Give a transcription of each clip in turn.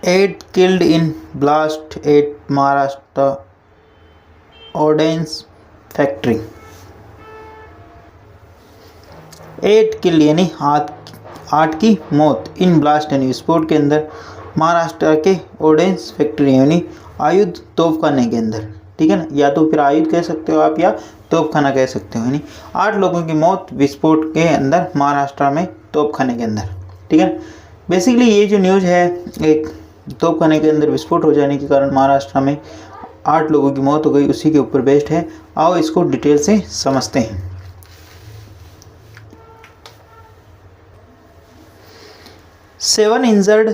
8 killed in blast at Maharashtra ordnance factory। 8 किल यानी 8 की मौत इन ब्लास्ट यानी विस्फोट के अंदर महाराष्ट्र के ऑर्डेंस फैक्ट्री यानी आयुध तोपखाने के अंदर, ठीक है ना, या तो फिर आयुध कह सकते हो आप या तोपखाना कह सकते हो। यानी 8 लोगों की मौत विस्फोट के अंदर महाराष्ट्र में तोपखाने के अंदर, ठीक है। बेसिकली ये जो न्यूज़ है, एक तोपखाने के अंदर विस्फोट हो जाने के कारण महाराष्ट्र में 8 लोगों की मौत हो गई, उसी के ऊपर बेस्ड है। आओ इसको डिटेल से समझते हैं। 7 injured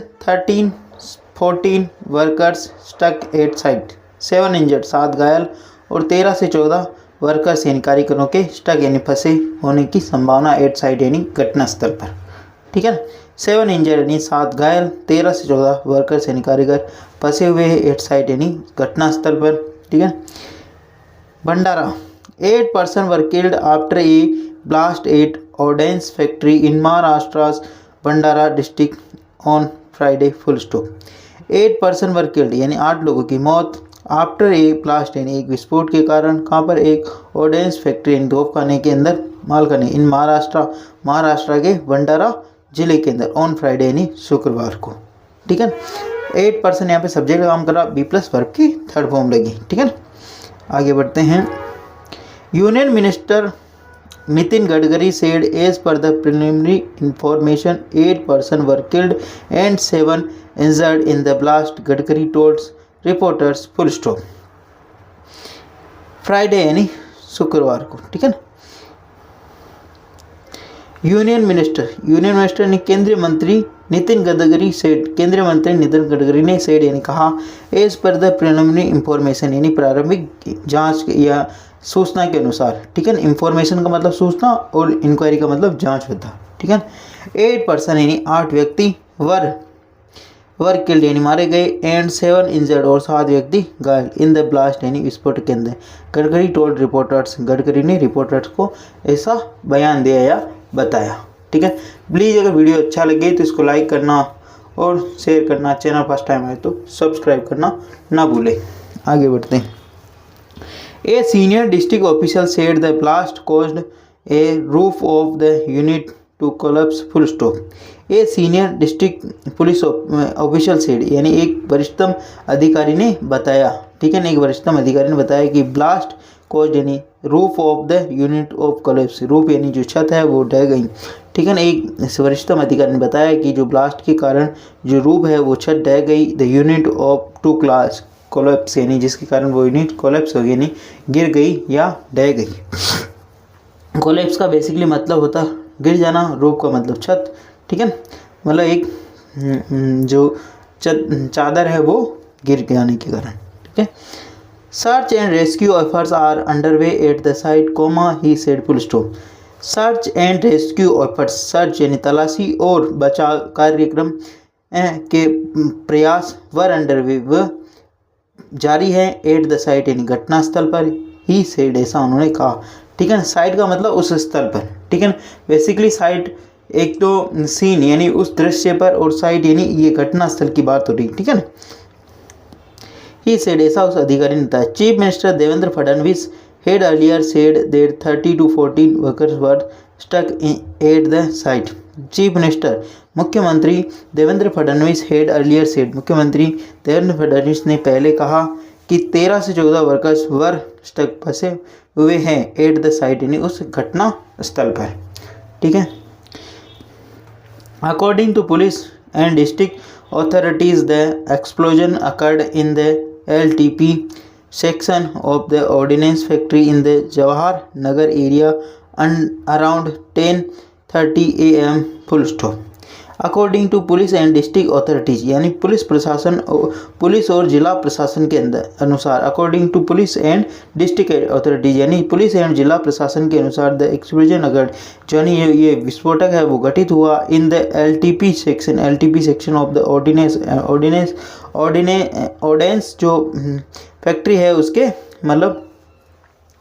14 workers stuck at site. 7 injured 7 घायल और 13 से 14 वर्कर्स यानी कारीगरों के स्टक यानी फंसे होने की संभावना एट साइट यानी घटनास्थल पर, ठीक है ना। 7 इंजर्ड यानी 7 घायल, 13 से 14 वर्कर्स यानी कारीगर फंसे हुए हैं एट साइट यानी घटनास्थल पर, ठीक है। Bhandara 8 person were killed after a blast at ordnance factory in Maharashtra Bhandara district on Friday full stop. 8 person were killed यानी 8 लोगों की मौत आफ्टर ए ब्लास्ट यानी एक विस्फोट के कारण, कहाँ पर, एक ऑर्डेंस फैक्ट्री यानी तोपखाने के अंदर मालखाने इन महाराष्ट्र के भंडारा जिले के अंदर ऑन फ्राइडे यानी शुक्रवार को, ठीक है। 8 पर्सन यहाँ पे सब्जेक्ट काम कर रहा, बी प्लस वर्ब की थर्ड फॉर्म लगी, ठीक है। आगे बढ़ते हैं। Union minister Nitin Gadkari said as per the preliminary information 8 persons were killed and 7 injured in the blast, Gadkari told reporters full stop। Friday यानी शुक्रवार को, ठीक है ना। यूनियन मिनिस्टर ने केंद्रीय मंत्री नितिन गडकरी सेड, केंद्रीय मंत्री नितिन गडकरी ने सेड यानी कहा, as per the preliminary information यानी प्रारंभिक जांच या सूचना के अनुसार, ठीक है ना। इंफॉर्मेशन का मतलब सूचना और इंक्वायरी का मतलब जांच होता, ठीक है। 8 पर्सन यानी 8 व्यक्ति वर किल्ड यानी मारे गए एंड 7 इंजर्ड और 7 व्यक्ति घायल इन द ब्लास्ट यानी विस्फोट के अंदर। गडकरी टोल्ड रिपोर्टर्स, गडकरी ने रिपोर्टर्स को ऐसा बयान दिया या बताया, ठीक है। प्लीज़ अगर वीडियो अच्छा लगे तो इसको लाइक करना और शेयर करना, चैनल फर्स्ट टाइम है तो सब्सक्राइब करना ना भूलें। आगे बढ़ते हैं। A senior district official said the blast caused a roof of the unit to collapse full stop। A senior district police official said यानी एक वरिष्ठतम अधिकारी ने बताया, ठीक है ना, एक वरिष्ठतम अधिकारी ने बताया कि ब्लास्ट caused यानी roof of the unit of collapse, roof यानी जो छत है वो ढह गई, ठीक है ना। एक वरिष्ठतम अधिकारी ने बताया कि जो ब्लास्ट के कारण जो रूफ है वो छत ढह गई, the unit of two class collapse यानी जिसके कारण वो यूनिट कोलैप्स हो गई यानी गिर गई या ढह गई। कोलैप्स का बेसिकली मतलब होता गिर जाना, रूफ का मतलब छत, ठीक है। मतलब एक जो चादर है वो गिर जाने के कारण, ठीक है। Search and rescue efforts are underway at the site, he said full stop. Search and rescue efforts, search यानी तलाशी और बचाव कार्यक्रम के प्रयास वर अंडरवे व जारी है एट द साइट यानी घटनास्थल पर, ही सेड ऐसा उन्होंने कहा, ठीक है ना। साइट का मतलब उस स्थल पर, ठीक है ना। बेसिकली साइट एक तो सीन यानी उस दृश्य पर और साइट यानी ये घटनास्थल की बात हो रही, ठीक है ना। ही सेड ऐसा उस अधिकारी ने बताया। Chief minister Devendra Fadnavis had earlier said that 30 to 14 workers were stuck at the site। Chief minister मुख्यमंत्री Devendra Fadnavis had earlier said, मुख्यमंत्री देवेंद्र फडणवीस ने पहले कहा कि 13 से 14 वर्कर्स वर स्टक फंसे हुए हैं एट द साइट यानी उस घटना स्थल पर, ठीक है। According to police and district authorities the explosion occurred in the LTP section of the ordnance factory in the Jawahar Nagar area around 10:30 AM full stop। According to police and district authorities यानी police और जिला प्रशासन के अनुसार, according to police and district authorities यानी police and जिला प्रशासन के अनुसार, द एक्सप्लोजन अगर यानी ये विस्फोटक है वो घटित हुआ in the LTP section of the ordinance जो फैक्ट्री है उसके मतलब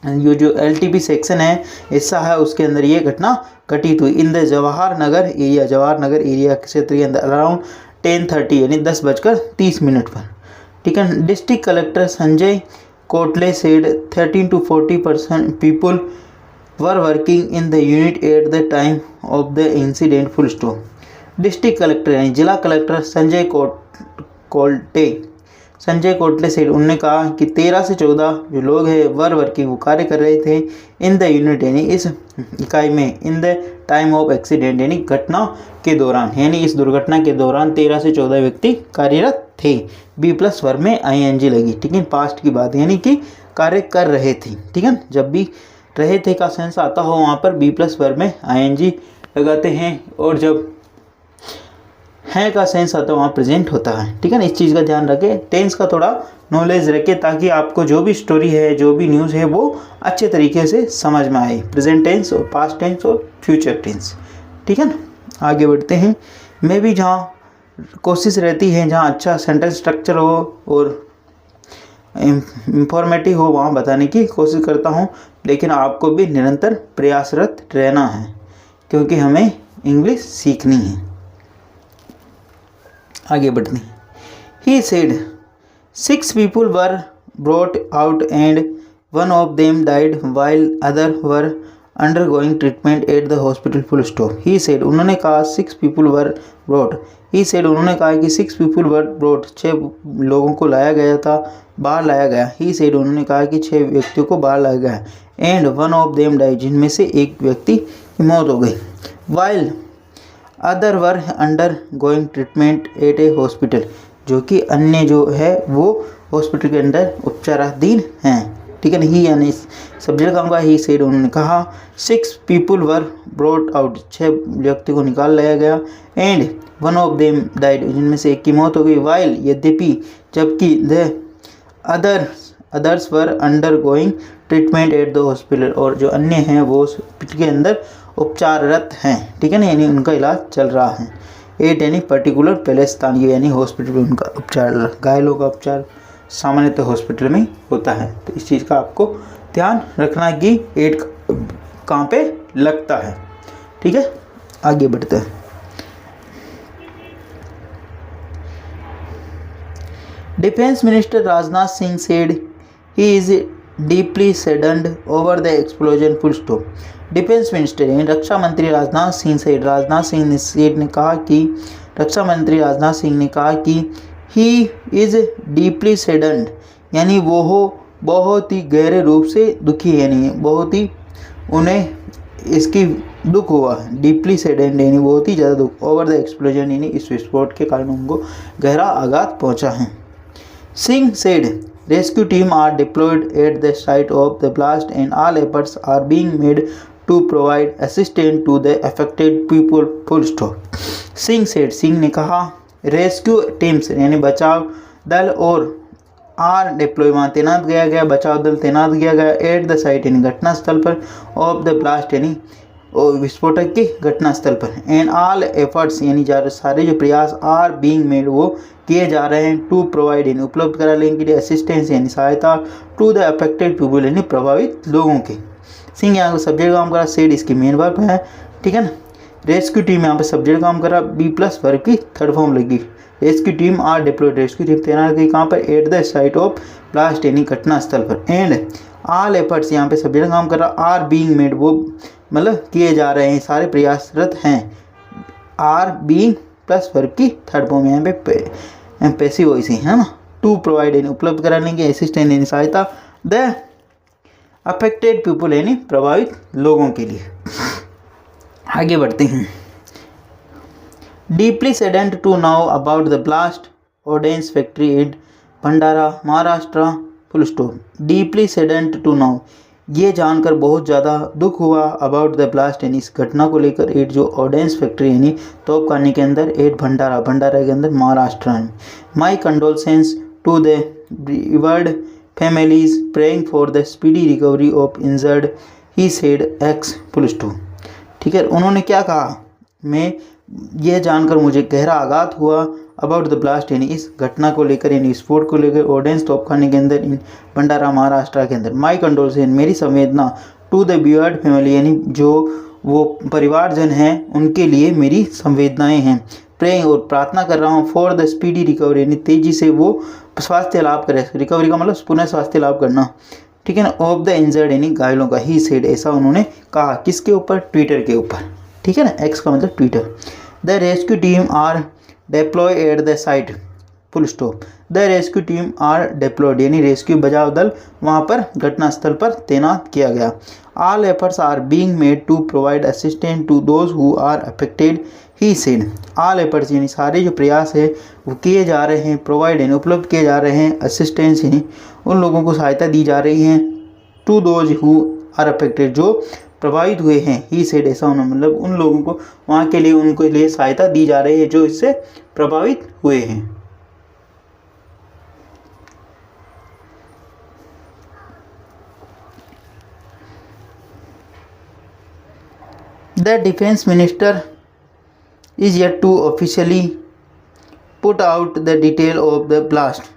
ये जो LTP सेक्शन है हिस्सा है उसके अंदर ये घटना घटित हुई in the Jawahar Nagar area, Jawahar Nagar area क्षेत्र के अंदर अराउंड 10:30 यानी 10:30 पर। ठीक है। District collector Sanjay Kotle said 13 to 40% people were working in the unit at the time of the incident full stop. District collector यानी जिला कलेक्टर संजय कोटले सेड उन्होंने कहा कि 13 से 14 जो लोग हैं वर वर्किंग वो कार्य कर रहे थे इन द यूनिट यानी इस इकाई में, in the time of accident यानी घटना के दौरान, यानी इस दुर्घटना के दौरान 13 से 14 व्यक्ति कार्यरत थे। B+ वर्ब में ING लगी। ठीक है, पास्ट की बात यानी कि कार्य कर रहे थे। ठीक है, जब भी रहे थे का सेंस आता हो वहाँ पर B+ वर्ब में ING लगाते हैं, और जब है का सेंस आता है वहाँ प्रेजेंट होता है। ठीक है ना, इस चीज़ का ध्यान रखें, टेंस का थोड़ा नॉलेज रखें ताकि आपको जो भी स्टोरी है, जो भी न्यूज़ है वो अच्छे तरीके से समझ में आए। प्रेजेंट टेंस और पास्ट टेंस और फ्यूचर टेंस। ठीक है ना, आगे बढ़ते हैं। मैं भी जहाँ कोशिश रहती है जहाँ अच्छा सेंटेंस स्ट्रक्चर हो और इंफॉर्मेटिव हो वहाँ बताने की कोशिश करता हूँ, लेकिन आपको भी निरंतर प्रयासरत रहना है क्योंकि हमें इंग्लिश सीखनी है। आगे बढ़ते हैं। He said 6 people were brought out and one of them died while other were undergoing treatment at the hospital full stop. He said उन्होंने कहा 6 people were brought. He said उन्होंने कहा कि 6 people were brought 6 लोगों को लाया गया था, बाहर लाया गया। He said उन्होंने कहा कि 6 व्यक्तियों को बाहर लाया गया and one of them died जिनमें से एक व्यक्ति की मौत हो गई। While other were under going treatment at A hospital, जो कि अन्य जो है वो हॉस्पिटल के अंदर उपचाराधीन हैं। ठीक है ना, ही यानी सब्जेक्ट काम का ही सेड उन्होंने कहा 6 पीपल वर ब्रॉट आउट 6 व्यक्ति को निकाल लाया गया and one of them died जिनमें से एक की मौत हो गई। वाइल यद्यपि जबकि the others were under going treatment at the hospital, और जो अन्य हैं वो हॉस्पिटल के अंदर उपचाररत हैं। ठीक है ना, यानी उनका इलाज चल रहा है। एट यानी पर्टिकुलर पहले स्थान, ये यानी हॉस्पिटल में उनका उपचार, घायलों का उपचार सामान्यतः हॉस्पिटल में होता है। तो इस चीज़ का आपको ध्यान रखना कि एट कहाँ पे लगता है। ठीक है, आगे बढ़ते हैं। Defence minister Rajnath Singh said he is deeply saddened over the explosion full stop. Defence minister यानी रक्षा मंत्री राजनाथ सिंह ने कहा कि रक्षा मंत्री राजनाथ सिंह ने कहा कि ही इज़ डीपली सैडन्ड यानी वो बहुत ही गहरे रूप से दुखी, यानी बहुत ही उन्हें इसकी दुख हुआ। डीपली सैडन्ड यानी बहुत ही ज़्यादा दुख, ओवर द एक्सप्लोजन यानी इस विस्फोट के कारण उनको गहरा आघात पहुंचा है। Singh said rescue team are deployed at the site of the blast and all efforts are being made to provide assistance to the affected people full stop. Singh ने कहा रेस्क्यू टीम्स यानी बचाव दल और आर डिप्लॉय वहाँ तैनात किया गया, बचाव दल तैनात किया गया एट द साइट यानी घटना स्थल पर, ऑफ द ब्लास्ट यानी विस्फोटक की घटना स्थल पर, एंड ऑल एफर्ट्स यानी सारे जो प्रयास आर बीइंग मेड वो किए जा रहे हैं, टू प्रोवाइड यानी उपलब्ध कराने के लिए, असिस्टेंस यानी सहायता, टू द अफेक्टेड पीपल यानी प्रभावित लोगों के। सिंह यहाँ सब्जेक्ट काम करा, सेड इसकी मेन वर्ब है। ठीक है ना, रेस्क्यू टीम यहाँ पे सब्जेक्ट काम करा, B+ वर्ब की थर्ड फॉर्म लगी। Rescue team are deployed rescue team तैनात की कहाँ पर, at the site of blast यानी घटना स्थल पर, एंड ऑल एफर्ट्स यहाँ पे सब्जेक्ट काम करा, आर बीइंग मेड वो मतलब किए जा रहे हैं, सारे प्रयासरत हैं। आर बीइंग प्लस वर्ब की थर्ड फॉर्म यहाँ पे पैसिव वॉइस है ना। टू प्रोवाइड यानी उपलब्ध कराने के, असिस्टेंट यानी सहायता, द अफेक्टेड पीपल यानी प्रभावित लोगों के लिए। आगे बढ़ते हैं। Deeply saddened to know about the blast ordnance factory in Bhandara Maharashtra full stop. Deeply saddened to know ये जानकर बहुत ज़्यादा दुख हुआ, अबाउट द ब्लास्ट यानी इस घटना को लेकर, एट जो ऑर्डेंस फैक्ट्री यानी तोपखाने के अंदर, एट भंडारा के अंदर महाराष्ट्र में। My condolence to the bereaved families praying for the speedy recovery of injured, he said X full stop. ठीक है, उन्होंने क्या कहा, मैं ये जानकर मुझे गहरा आघात हुआ, अबाउट द ब्लास्ट यानी इस घटना को लेकर यानी विस्फोट को लेकर, ऑर्डेंस तोपखाने के अंदर इन भंडारा महाराष्ट्र के अंदर। माई कंडोलेंस मेरी संवेदना, टू द बियर्ड फैमिली यानी जो वो परिवारजन हैं उनके लिए मेरी संवेदनाएं हैं। प्रेइंग और प्रार्थना कर रहा हूँ फॉर द स्पीडी रिकवरी, यानी तेजी से वो स्वास्थ्य लाभ करे। रिकवरी का मतलब पुनः स्वास्थ्य लाभ करना, ठीक है ना, ऑफ द इंजर्ड यानी घायलों का। ही सेड ऐसा उन्होंने कहा, किसके ऊपर, ट्विटर के ऊपर, ठीक है ना, एक्स का मतलब Twitter. The rescue team are deploy at the site, full stop. The rescue team are deployed यानी रेस्क्यू बचाव दल वहाँ पर घटनास्थल पर तैनात किया गया। All efforts are being made to provide assistance to those who are affected, he said. All efforts यानी सारे जो प्रयास है वो किए जा रहे हैं, प्रोवाइड यानी उपलब्ध किए जा रहे हैं, असिस्टेंस यानी उन लोगों को सहायता दी जा रही है, to those who are affected जो प्रभावित हुए हैं, ही सेड ऐसा होना मतलब उन लोगों को वहाँ के लिए उनके लिए सहायता दी जा रही है जो इससे प्रभावित हुए हैं। The defense minister is yet to officially put out the detail of the blast.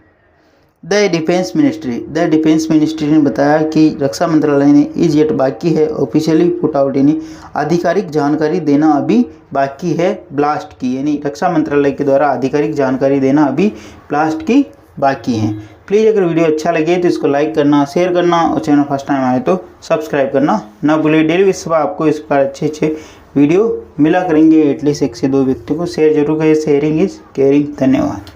The defense ministry ने बताया कि रक्षा मंत्रालय ने इज येट बाकी है, ऑफिशियली पुट आउट यानी आधिकारिक जानकारी देना अभी बाकी है, ब्लास्ट की यानी रक्षा मंत्रालय के द्वारा आधिकारिक जानकारी देना अभी ब्लास्ट की बाकी है। प्लीज़ अगर वीडियो अच्छा लगे तो इसको लाइक करना, शेयर करना और चैनल फर्स्ट टाइम आए तो सब्सक्राइब करना ना भूलिए। डेली बेसिस पर आपको इस पर अच्छे वीडियो मिला करेंगे, एटलीस्ट 1 से 2 व्यक्तियों को शेयर जरूर करें। Sharing is caring. धन्यवाद।